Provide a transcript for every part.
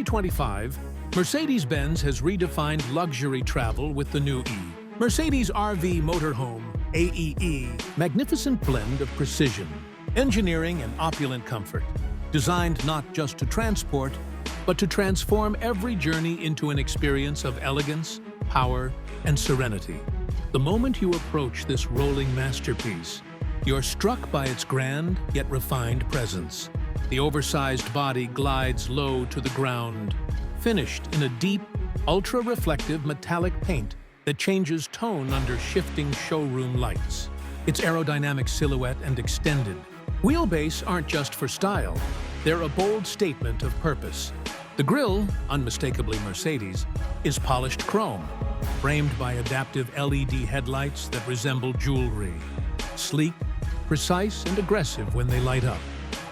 2025, Mercedes-Benz has redefined luxury travel with the new Mercedes RV Motorhome, AEE, magnificent blend of precision, engineering and opulent comfort, designed not just to transport, but to transform every journey into an experience of elegance, power, and serenity. The moment you approach this rolling masterpiece, you're struck by its grand yet refined presence. The oversized body glides low to the ground, finished in a deep, ultra-reflective metallic paint that changes tone under shifting showroom lights. Its aerodynamic silhouette and extended wheelbase aren't just for style, they're a bold statement of purpose. The grille, unmistakably Mercedes, is polished chrome, framed by adaptive LED headlights that resemble jewelry. Sleek, precise, and aggressive when they light up.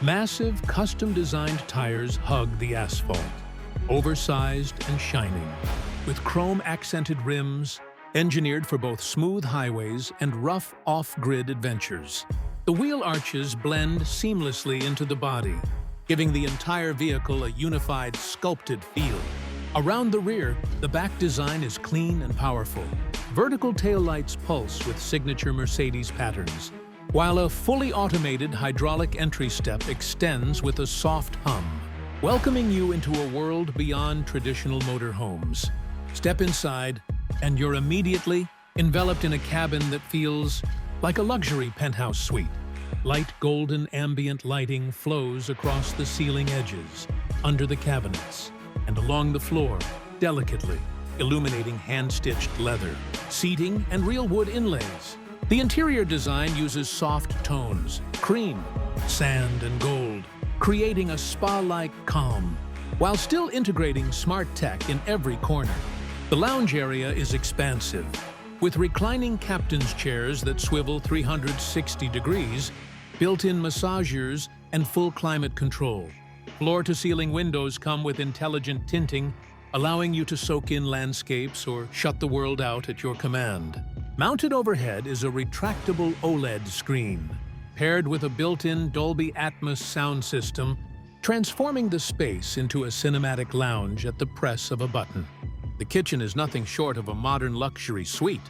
Massive, custom-designed tires hug the asphalt, oversized and shining, with chrome-accented rims engineered for both smooth highways and rough off-grid adventures. The wheel arches blend seamlessly into the body, giving the entire vehicle a unified, sculpted feel. Around the rear, the back design is clean and powerful. Vertical taillights pulse with signature Mercedes patterns, while a fully automated hydraulic entry step extends with a soft hum, welcoming you into a world beyond traditional motorhomes. Step inside, and you're immediately enveloped in a cabin that feels like a luxury penthouse suite. Light golden ambient lighting flows across the ceiling edges, under the cabinets, and along the floor, delicately, illuminating hand-stitched leather, seating, and real wood inlays. The interior design uses soft tones, cream, sand, and gold, creating a spa-like calm, while still integrating smart tech in every corner. The lounge area is expansive, with reclining captain's chairs that swivel 360 degrees, built-in massagers, and full climate control. Floor-to-ceiling windows come with intelligent tinting, allowing you to soak in landscapes or shut the world out at your command. Mounted overhead is a retractable OLED screen, paired with a built-in Dolby Atmos sound system, transforming the space into a cinematic lounge at the press of a button. The kitchen is nothing short of a modern luxury suite.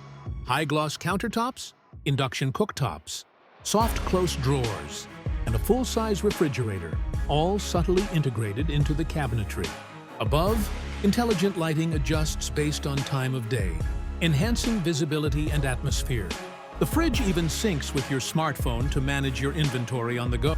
High-gloss countertops, induction cooktops, soft close drawers, and a full-size refrigerator, all subtly integrated into the cabinetry. Above, intelligent lighting adjusts based on time of day, enhancing visibility and atmosphere. The fridge even syncs with your smartphone to manage your inventory on the go.